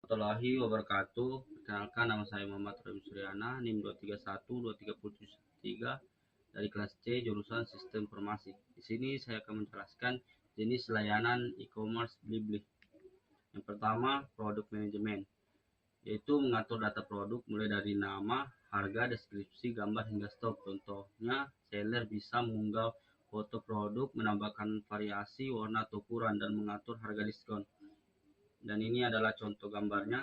Warahmatullahi wabarakatuh. Perkenalkan, nama saya Muhammad Robi Suryana, NIM 2312373 dari kelas C jurusan Sistem Informasi. Di sini saya akan menjelaskan jenis layanan e-commerce Blibli. Yang pertama, produk manajemen, yaitu mengatur data produk mulai dari nama, harga, deskripsi, gambar hingga stok. Contohnya, seller bisa mengunggah foto produk, menambahkan variasi, warna atau ukuran, dan mengatur harga diskon. Dan ini adalah contoh gambarnya.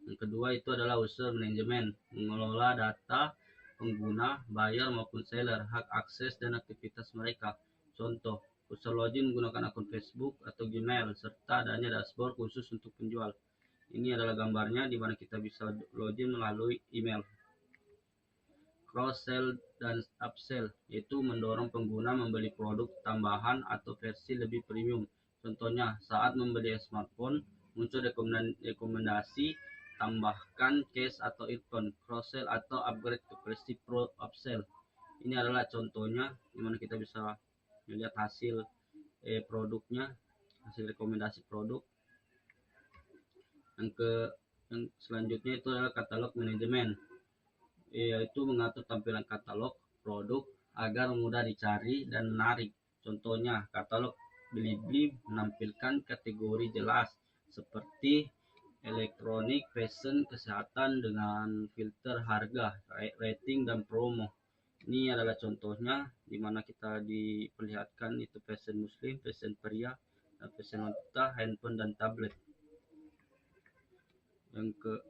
Yang kedua itu adalah user manajemen, mengelola data pengguna, buyer maupun seller, hak akses dan aktivitas mereka. Contoh, user login menggunakan akun Facebook atau Gmail, serta adanya dashboard khusus untuk penjual. Ini adalah gambarnya di mana kita bisa login melalui email. Cross sell dan upsell, yaitu mendorong pengguna membeli produk tambahan atau versi lebih premium. Contohnya, saat membeli smartphone, muncul rekomendasi tambahkan case atau earphone. Cross sell atau upgrade ke versi pro upsell. Ini adalah contohnya di mana kita bisa melihat hasil produknya, hasil rekomendasi produk. Yang selanjutnya itu adalah katalog manajemen, yaitu mengatur tampilan katalog produk agar mudah dicari dan menarik. Contohnya, katalog Blibli menampilkan kategori jelas seperti elektronik, fashion, kesehatan dengan filter harga, rating, dan promo. Ini adalah contohnya di mana kita diperlihatkan itu fashion muslim, fashion pria, dan fashion wanita, handphone, dan tablet.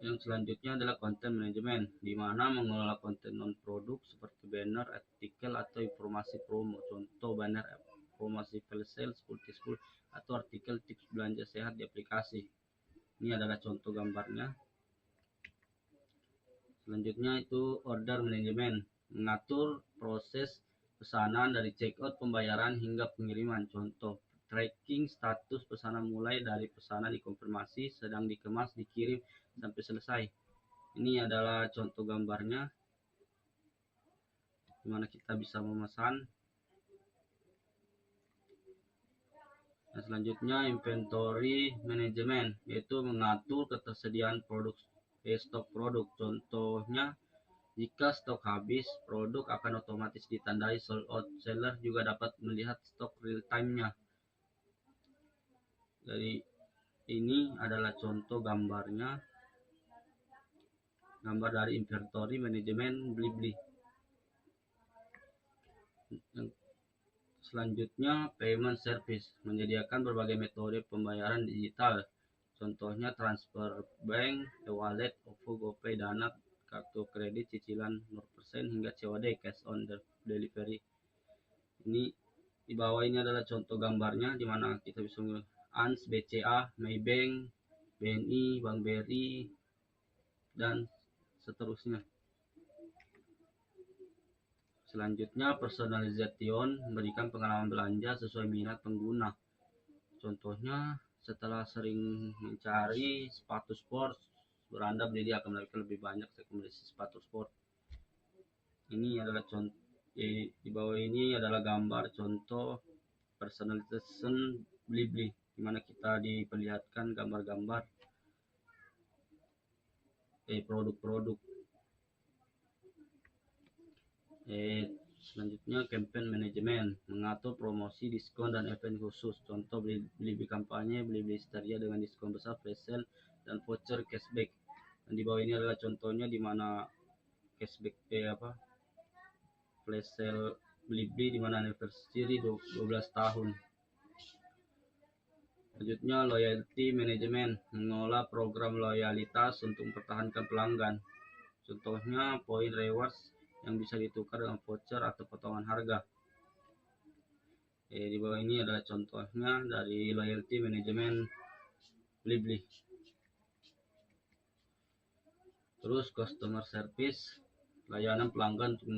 Yang selanjutnya adalah konten manajemen, di mana mengelola konten non-produk seperti banner, artikel, atau informasi promo. Contoh banner promosi flash sale 10 atau artikel tips belanja sehat di aplikasi. Ini adalah contoh gambarnya. Selanjutnya itu order manajemen, mengatur proses pesanan dari checkout, pembayaran, hingga pengiriman. Contoh, tracking status pesanan mulai dari pesanan dikonfirmasi, sedang dikemas, dikirim, sampai selesai. Ini adalah contoh gambarnya di mana kita bisa memesan. Nah, selanjutnya inventory manajemen, yaitu mengatur ketersediaan produk, stok produk. Contohnya, jika stok habis, produk akan otomatis ditandai sold out. Seller juga dapat melihat stok real time-nya. Jadi ini adalah contoh gambarnya, gambar dari inventory manajemen Blibli. Selanjutnya, payment service, menyediakan berbagai metode pembayaran digital. Contohnya transfer bank, e-wallet, OVO, GoPay, Dana, kartu kredit, cicilan 0% hingga COD, cash on delivery. Ini di bawah ini adalah contoh gambarnya di mana kita bisa melihat ANS, BCA, Maybank, BNI, Bank BRI, dan seterusnya. Selanjutnya, personalization, memberikan pengalaman belanja sesuai minat pengguna. Contohnya, setelah sering mencari sepatu sport, Anda beli akan mendapatkan lebih banyak rekomendasi sepatu sport. Ini adalah contoh, di bawah ini adalah gambar contoh personalization Blibli, di mana kita diperlihatkan gambar-gambar produk-produk. Selanjutnya, campaign manajemen, mengatur promosi, diskon, dan event khusus. Contoh Blibli kampanye, Blibli histeria dengan diskon besar, flash sale, dan voucher cashback. Dan di bawah ini adalah contohnya di mana cashback flash sale Blibli di mana anniversary 12 tahun. Selanjutnya, loyalty management, mengelola program loyalitas untuk mempertahankan pelanggan. Contohnya, poin rewards yang bisa ditukar dengan voucher atau potongan harga. Di bawah ini adalah contohnya dari loyalty management Blibli. Terus customer service, layanan pelanggan untuk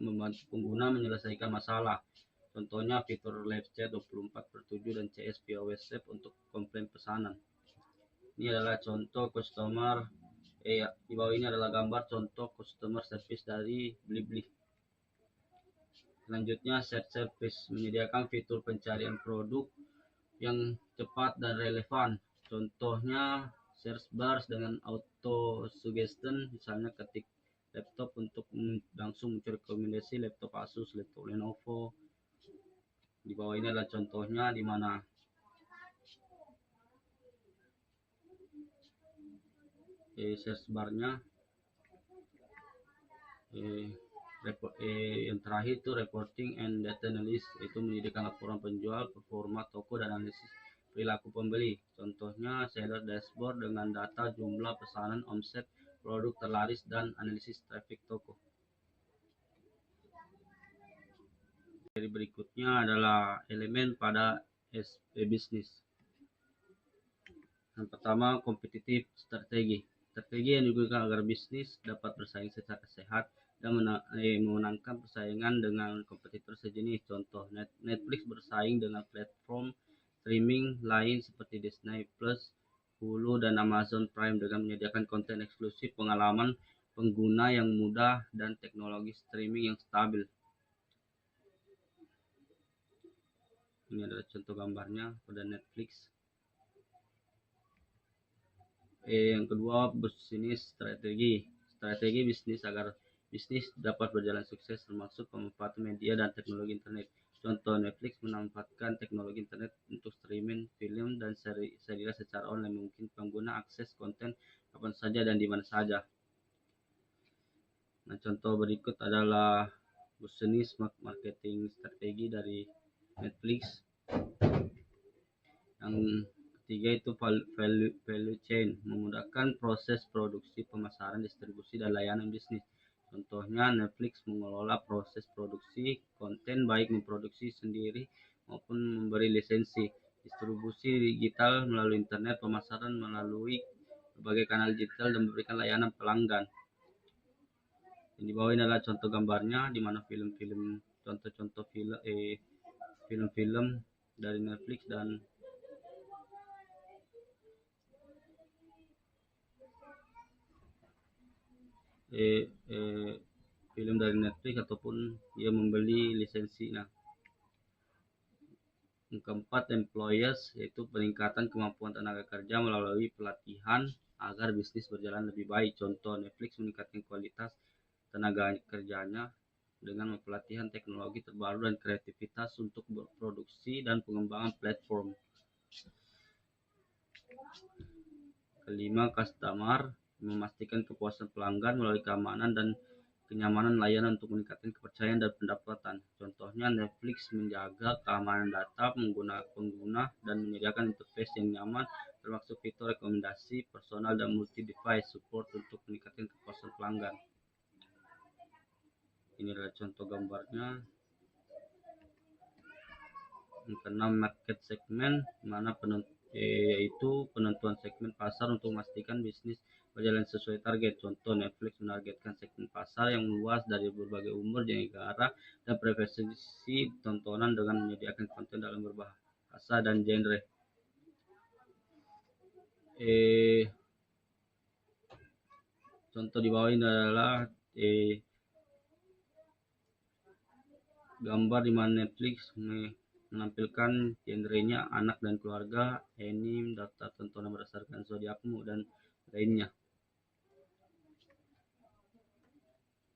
membantu pengguna menyelesaikan masalah. Contohnya fitur live chat 24/7 dan CS via WhatsApp untuk komplain pesanan. Ini adalah contoh customer di bawah ini adalah gambar contoh customer service dari Blibli. Selanjutnya, search service, menyediakan fitur pencarian produk yang cepat dan relevan. Contohnya search bars dengan auto suggestion, misalnya ketik laptop untuk langsung muncul rekomendasi laptop Asus, laptop Lenovo. Di bawah ini adalah contohnya di mana search barnya yang terakhir itu reporting and data analysis, itu menyediakan laporan penjual, performa toko, dan analisis perilaku pembeli. Contohnya seller dashboard dengan data jumlah pesanan, omset, produk terlaris, dan analisis traffic toko. Jadi berikutnya adalah elemen pada bisnis. Yang pertama, kompetitif strategi. Strategi yang digunakan agar bisnis dapat bersaing secara sehat dan memenangkan persaingan dengan kompetitor sejenis. Contoh, Netflix bersaing dengan platform streaming lain seperti Disney Plus, Hulu, dan Amazon Prime dengan menyediakan konten eksklusif, pengalaman pengguna yang mudah, dan teknologi streaming yang stabil. Ini adalah contoh gambarnya pada Netflix. Yang kedua, bisnis strategi. Strategi bisnis agar bisnis dapat berjalan sukses termasuk pemanfaatan media dan teknologi internet. Contoh, Netflix memanfaatkan teknologi internet untuk streaming film dan serial secara online, mungkin pengguna akses konten kapan saja dan di mana saja. Nah, contoh berikut adalah bisnis marketing strategi dari Netflix. Yang ketiga itu value chain, memudahkan proses produksi, pemasaran, distribusi, dan layanan bisnis. Contohnya, Netflix mengelola proses produksi konten, baik memproduksi sendiri maupun memberi lisensi, distribusi digital melalui internet, pemasaran melalui berbagai kanal digital, dan memberikan layanan pelanggan. Yang di bawah ini adalah contoh gambarnya, di mana contoh-contoh film dari Netflix dan film dari Netflix ataupun dia membeli lisensi. Nah, yang keempat, employers, yaitu peningkatan kemampuan tenaga kerja melalui pelatihan agar bisnis berjalan lebih baik. Contoh, Netflix meningkatkan kualitas tenaga kerjanya dengan pelatihan teknologi terbaru dan kreativitas untuk berproduksi dan pengembangan platform. Kelima, customer, memastikan kepuasan pelanggan melalui keamanan dan kenyamanan layanan untuk meningkatkan kepercayaan dan pendapatan. Contohnya, Netflix menjaga keamanan data pengguna dan menyediakan interface yang nyaman, termasuk fitur rekomendasi personal dan multi-device support untuk meningkatkan kepuasan pelanggan. Ini adalah contoh gambarnya. Yang keenam, market segment, mana yaitu penentuan segmen pasar untuk memastikan bisnis berjalan sesuai target. Contoh, Netflix menargetkan segmen pasar yang luas dari berbagai umur, negara, dan preferensi tontonan dengan menyediakan konten dalam berbahasa dan genre. Contoh di bawah ini adalah gambar di mana Netflix menampilkan genrenya anak dan keluarga, anime, daftar tontonan berdasarkan zodiakmu, dan lainnya.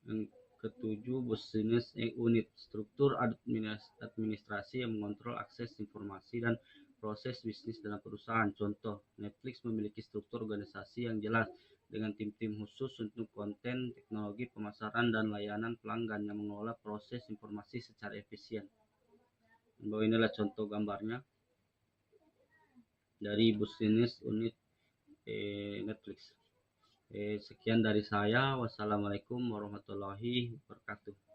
Yang ketujuh, bisnis unit, struktur administrasi yang mengontrol akses informasi dan proses bisnis dalam perusahaan. Contoh, Netflix memiliki struktur organisasi yang jelas dengan tim-tim khusus untuk konten, teknologi, pemasaran, dan layanan pelanggan yang mengelola proses informasi secara efisien. Bahwa inilah contoh gambarnya dari bisnis unit Netflix. Sekian dari saya. Wassalamualaikum warahmatullahi wabarakatuh.